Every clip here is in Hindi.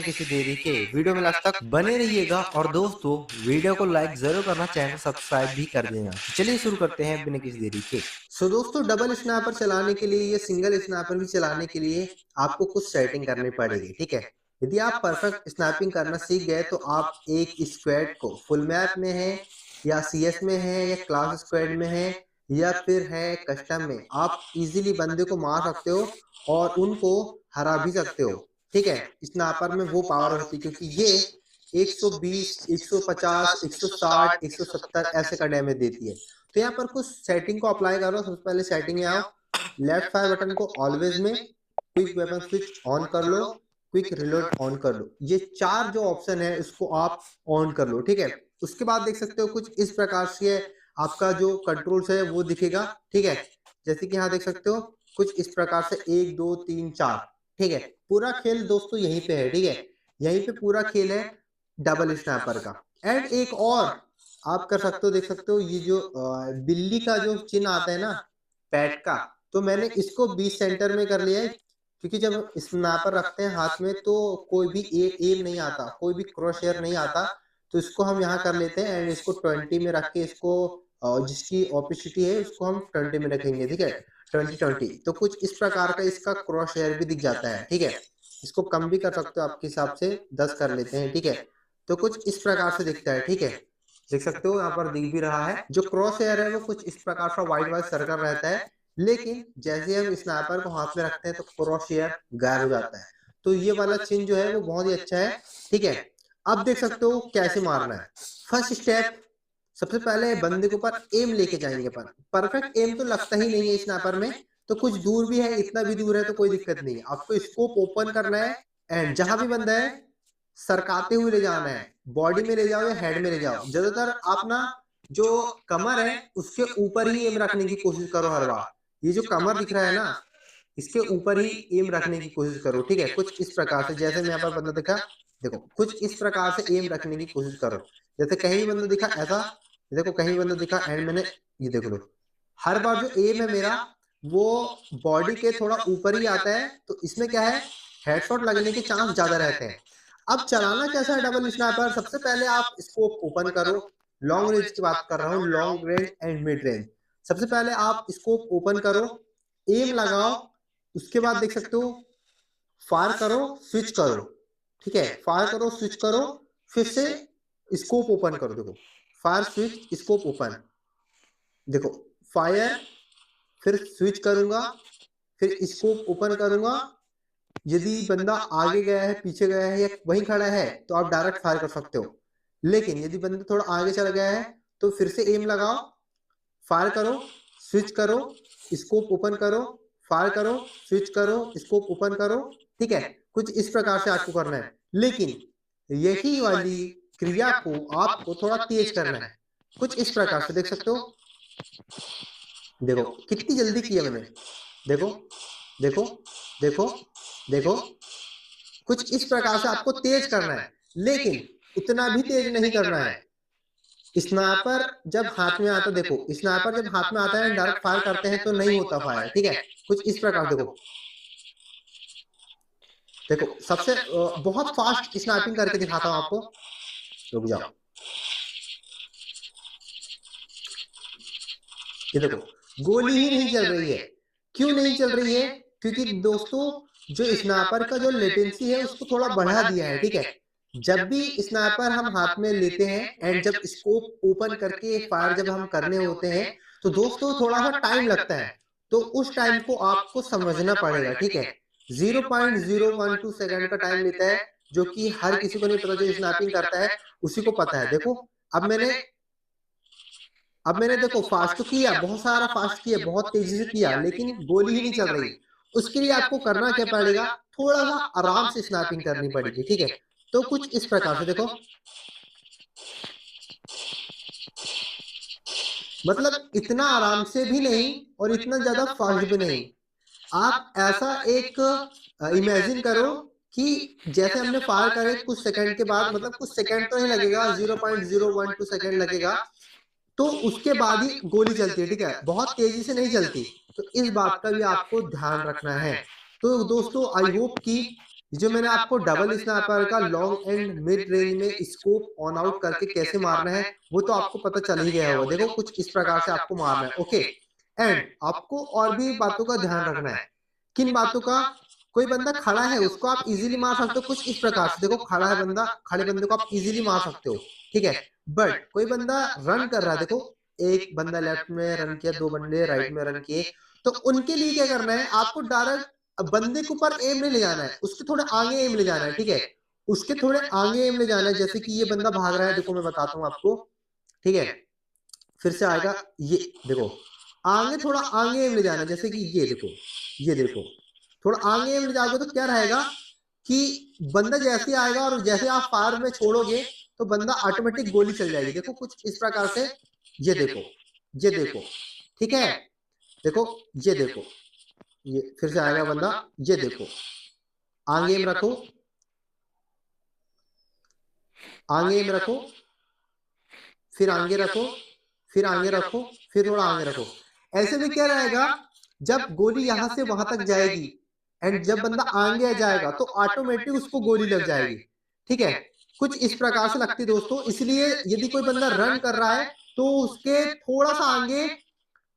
बिना किसी देरी के वीडियो में लास्ट तक बने रहिएगा और दोस्तों वीडियो को लाइक जरूर करना, चैनल सब्सक्राइब भी कर देना। तो चलिए शुरू करते हैं बिना किसी देरी के। दोस्तों डबल स्नैपर चलाने के लिए या सिंगल स्नैपर भी चलाने के लिए आपको कुछ सेटिंग करनी पड़ेगी। ठीक है, यदि आप परफेक्ट स्नैपिंग करना सीख गए तो आप एक स्क्वाड को फुल मैप में है या सीएस में है या क्लास स्क्वाड में है या फिर है कस्टम में, आप इजीली बंदे को मार सकते हो और उनको हरा भी सकते हो। ठीक है, स्नैपर में वो पावर होती है क्योंकि ये 120, 150, 160, 170 ऐसे का डैमेज देती है। तो यहाँ पर कुछ सेटिंग को अप्लाई करो। सबसे पहले सेटिंग में आओ, लेफ्ट फायर बटन को ऑलवेज में क्विक वेपन स्विच ऑन कर लो, क्विक रिलोड ऑन कर लो। ये चार जो ऑप्शन है उसको आप ऑन कर लो। ठीक है, उसके बाद देख सकते हो कुछ इस प्रकार से आपका जो कंट्रोल्स है वो दिखेगा। ठीक है, जैसे कि यहाँ देख सकते हो कुछ इस प्रकार से 1 2 3 4। ठीक है, पूरा खेल दोस्तों यहीं पे है। ठीक है, यहीं पे पूरा खेल है डबल स्नैपर का। एंड एक और आप कर सकते हो, देख सकते हो ये जो बिल्ली का जो चिन्ह आता है ना, पैट का, तो मैंने इसको 20 सेंटर में कर लिया है क्योंकि जब स्नैपर रखते हैं हाथ में तो कोई भी एम नहीं आता, कोई भी क्रॉस हेयर नहीं आता। तो इसको हम यहाँ कर लेते हैं एंड इसको 20 में रख के इसको जिसकी ऑपोसिटी है उसको हम 20 में रखेंगे। ठीक है, 20 तो कुछ इस प्रकार का इसका क्रॉस हेयर भी दिख जाता है। ठीक है, इसको कम भी कर सकते हो आपके हिसाब से, 10 कर लेते हैं। ठीक है, तो कुछ इस प्रकार से दिखता है। ठीक है, देख सकते हो यहाँ पर दिख भी रहा है। जो क्रॉस हेयर है वो कुछ इस प्रकार का व्हाइट व्हाइट सर्कल रहता है, लेकिन जैसे हम स्नाइपर को हाथ में रखते हैं तो क्रॉस हेयर गायब हो जाता है। तो ये वाला चिन्ह जो है वो बहुत ही अच्छा है। ठीक है, अब देख सकते हो कैसे मारना है। फर्स्ट स्टेप, सबसे पहले बंदे के ऊपर एम लेके जाएंगे। पर परफेक्ट एम तो लगता ही नहीं है स्नाइपर में, तो कुछ दूर भी है, इतना भी दूर है तो कोई दिक्कत नहीं है। आपको स्कोप ओपन करना है एंड जहां भी बंदा है सरकाते हुए ले जाना है। बॉडी में ले जाओ या हेड में ले जाओ, ज्यादातर आप ना जो कमर है उसके ऊपर ही एम रखने की कोशिश करो हर बार। ये जो कमर दिख रहा है ना, इसके ऊपर ही एम रखने की कोशिश करो। ठीक है, कुछ इस प्रकार से, जैसे मैं यहाँ पर बंदा दिखा, देखो कुछ इस प्रकार से एम रखने की कोशिश करो। जैसे कहीं भी बंदा दिखा ऐसा, देखो कहीं बंदा दिखा एंड मैंने ये देख लो, हर बार जो एम है मेरा वो बॉडी के थोड़ा ऊपर ही आता है। तो इसमें क्या है, हेडशॉट लगने के चांस ज्यादा रहते हैं। अब चलाना कैसा है डबल स्नाइपर, सबसे पहले आप स्कोप ओपन करो। लॉन्ग रेंज की बात कर रहा हूँ, long range and mid range. सबसे पहले आप स्कोप ओपन करो, एम लगाओ, उसके बाद देख सकते हो फायर करो, स्विच करो। ठीक है, फायर करो, स्विच करो, फिर से स्कोप ओपन करो। देखो फायर स्विच स्कोप ओपन, देखो फायर, फिर स्विच करूंगा, फिर स्कोप ओपन करूंगा। यदि बंदा आगे गया है, पीछे गया है या वहीं खड़ा है तो आप डायरेक्ट फायर कर सकते हो। लेकिन यदि बंदा थोड़ा आगे चला गया है तो फिर से एम लगाओ, फायर करो, स्विच करो, स्कोप ओपन करो, फायर करो, स्विच करो, स्कोप ओपन करो। ठीक है, कुछ इस प्रकार से आपको करना है, लेकिन यही वाली क्रिया को आपको थोड़ा तेज करना है। कुछ इस प्रकार से देख सकते हो, देखो कितनी जल्दी किया मैंने, देखो देखो देखो देखो। कुछ इस प्रकार से आपको तेज करना है, लेकिन उतना भी तेज नहीं करना है। स्नाइपर जब हाथ में आता, देखो स्नाइपर जब हाथ में आता है डायरेक्ट फायर करते हैं तो नहीं होता फायर। ठीक है, कुछ इस प्रकार देखो, देखो सबसे बहुत फास्ट स्नाइपिंग करके दिखाता हूं आपको। रुक जाओ, ये देखो गोली ही नहीं चल रही है। क्यों नहीं चल रही है, क्योंकि दोस्तों जो स्नाइपर का जो लेटेंसी है उसको थोड़ा बढ़ा दिया है। ठीक है, जब भी स्नाइपर हम हाथ में लेते हैं एंड जब स्कोप ओपन करके फायर जब हम करने होते हैं तो दोस्तों थोड़ा सा टाइम लगता है। तो उस टाइम को आपको समझना पड़ेगा। ठीक है, 0.012 सेकंड का टाइम लेता है, जो कि हर किसी को नहीं पता, जो स्नैपिंग करता है उसी को पता है। देखो अब मैंने देखो फास्ट तो किया, बहुत सारा फास्ट किया, बहुत तेजी से किया, लेकिन गोली ही नहीं चल रही। उसके लिए आपको करना क्या पड़ेगा, थोड़ा सा आराम से स्नैपिंग करनी पड़ेगी। ठीक है, तो कुछ इस प्रकार से देखो, मतलब इतना आराम से भी नहीं और इतना ज्यादा फास्ट भी नहीं। आप ऐसा एक इमेजिन करो कि जैसे हमने फायर करे कुछ सेकंड के बाद, मतलब कुछ सेकंड तो नहीं लगेगा, 0.012 सेकंड लगेगा, तो उसके बाद ही गोली चलती है। ठीक है, बहुत तेजी से नहीं चलती। तो इस बात का भी आपको ध्यान रखना है। तो दोस्तों आई होप कि जो मैंने आपको डबल स्नाइपर का लॉन्ग एंड मिड रेंज में स्कोप ऑन आउट करके कैसे मारना है वो तो आपको पता चल ही गया होगा। देखो कुछ इस प्रकार से आपको मारना है, ओके। एंड आपको और भी बातों का ध्यान रखना है। किन बातों का? कोई बंदा खड़ा है उसको आप इजीली मार सकते हो कुछ इस प्रकार से। देखो खड़ा है बंदा, खड़े बंदे को आप इजीली मार सकते हो, ठीक है। बट कोई बंदा रन कर रहा है, देखो एक बंदा लेफ्ट में रन किया, दो बंदे राइट में रन किए, तो उनके लिए क्या करना है, आपको डायरेक्ट बंदे के ऊपर एम नहीं ले जाना है, उसके थोड़े आगे एम ले जाना है, ठीक है। उसके थोड़े आगे एम ले जाना है, जैसे कि ये बंदा भाग रहा है, देखो मैं बताता हूँ आपको, ठीक है। फिर से आएगा, ये देखो आगे थोड़ा आगे एम ले जाना है, जैसे कि ये देखो, ये देखो थोड़ा आगे एम ले जाओगे तो क्या रहेगा कि बंदा जैसे आएगा और जैसे आप फायर में छोड़ोगे तो बंदा ऑटोमेटिक गोली चल जाएगी। देखो कुछ इस प्रकार से, ये देखो, ये देखो, ठीक है। देखो ये देखो, ये फिर से आएगा बंदा, ये देखो आगे में रखो, आगे में रखो, फिर आगे रखो, फिर आगे रखो, फिर थोड़ा आगे रखो। ऐसे में क्या रहेगा, जब गोली यहां से वहां तक जाएगी एंड जब बंदा आगे जाएगा तो ऑटोमेटिक उसको गोली लग जाएगी, ठीक है। कुछ इस प्रकार से लगती है दोस्तों। इसलिए यदि कोई बंदा रन कर रहा है तो उसके थोड़ा सा आगे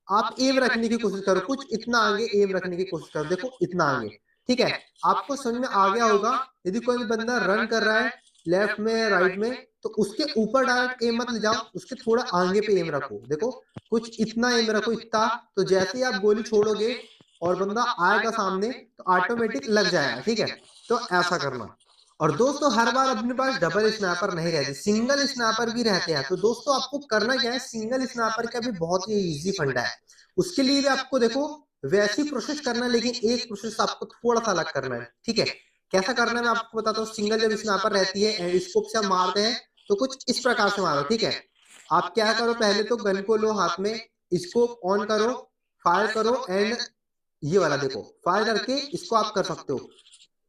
आप एम रखने की कोशिश करो, कुछ इतना आगे एम रखने की कोशिश करो, देखो इतना आगे, ठीक है। आपको समझ में आ गया होगा। यदि कोई भी बंदा रन कर रहा है लेफ्ट में राइट में तो उसके ऊपर डायरेक्ट एम मत ले जाओ, उसके थोड़ा आगे पे एम रखो। देखो कुछ इतना एम रखो, इतना, तो जैसे ही आप गोली छोड़ोगे और बंदा आएगा सामने तो ऑटोमेटिक लग जाएगा, ठीक है। तो ऐसा करना। और दोस्तों हर बार अपने पास डबल स्नैपर नहीं रहती, सिंगल स्नैपर भी रहते हैं। तो दोस्तों आपको करना क्या है, सिंगल स्नैपर का भी बहुत ही इजी फंडा है। उसके लिए भी आपको देखो वैसी प्रोसेस करना है, लेकिन एक प्रोसेस आपको थोड़ा सा अलग करना है, ठीक है। कैसा करना है मैं आपको बताता हूँ। सिंगल जब स्नैपर रहती है एंड स्कोप से आप मारते हैं तो कुछ इस प्रकार से मारो, ठीक है। आप क्या करो, पहले तो गन को लो हाथ में, स्कोप ऑन करो, फायर करो एंड ये वाला देखो फायर करके इसको आप कर सकते हो।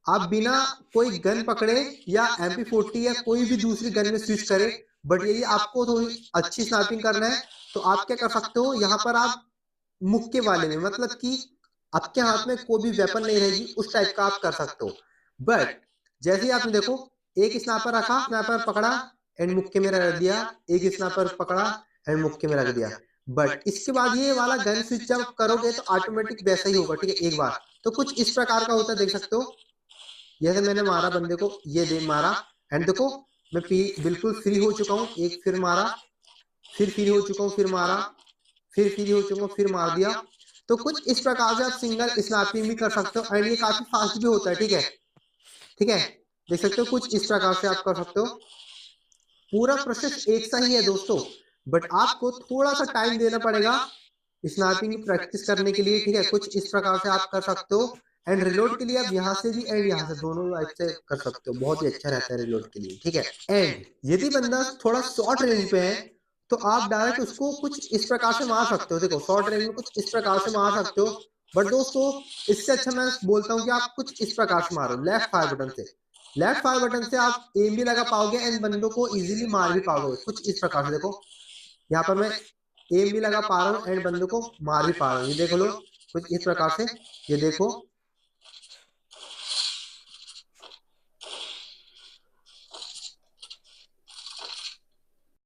आप बिना कोई गन पकड़े या MP40 या कोई भी दूसरी गन में स्विच करे, बट यदि आपको थोड़ी अच्छी स्नाइपिंग करना है तो आप क्या कर सकते हो, यहाँ पर आप मुक्के वाले में, मतलब कि आपके हाथ में कोई भी वेपन नहीं रहेगी, उस टाइप का आप कर सकते हो। बट जैसे ही आपने देखो एक स्नाइपर रखा, स्नाइपर पकड़ा एंड मुक्के में रख दिया, एक स्नाइपर पकड़ा एंड मुक्के में रख दिया। बट इसके बाद ये वाला गन स्विच जब करोगे तो ऑटोमेटिक वैसा ही होगा, ठीक है, एक बार। तो कुछ इस प्रकार का होता है, देख सकते हो। जैसे मैंने मारा बंदे को, ये दे मारा एंड देखो मैं बिल्कुल फ्री हो चुका हूँ, एक फिर मारा, फिर फ्री हो चुका हूँ, फिर मारा, फिर फ्री हो चुका हूँ, फिर मार दिया। तो कुछ इस प्रकार से आप सिंगल स्नैपिंग भी कर सकते हो एंड ये काफी फास्ट भी होता है, ठीक है, ठीक है। देख सकते हो कुछ इस प्रकार से आप कर सकते हो। पूरा प्रोसेस एक सा ही है दोस्तों, बट आपको थोड़ा सा टाइम देना पड़ेगा स्नैपिंग की प्रैक्टिस करने के लिए, ठीक है। कुछ इस प्रकार से आप कर सकते हो एंड रिलोड के लिए आप यहाँ से भी एंड यहाँ से दोनों लाइफ से कर सकते हो, बहुत ही अच्छा रहता है रिलोड के लिए, ठीक है। एंड यदि बंदा थोड़ा शॉर्ट रेंज पे है तो आप डायरेक्ट उसको कुछ इस प्रकार से मार सकते हो। देखो शॉर्ट रेंज में कुछ इस प्रकार से मार सकते हो, बट दोस्तों इससे अच्छा मैं बोलता हूँ कि आप कुछ इस प्रकार से मारो, लेफ्ट फायर बटन से। लेफ्ट फायर बटन से आप एम भी लगा पाओगे एंड बंदों को इजीली मार भी पाओगे, कुछ इस प्रकार से। देखो यहाँ पर मैं एम भी लगा पा रहा हूँ एंड बंदों को मार भी पा रहा हूँ, ये देख लो कुछ इस प्रकार से, ये देखो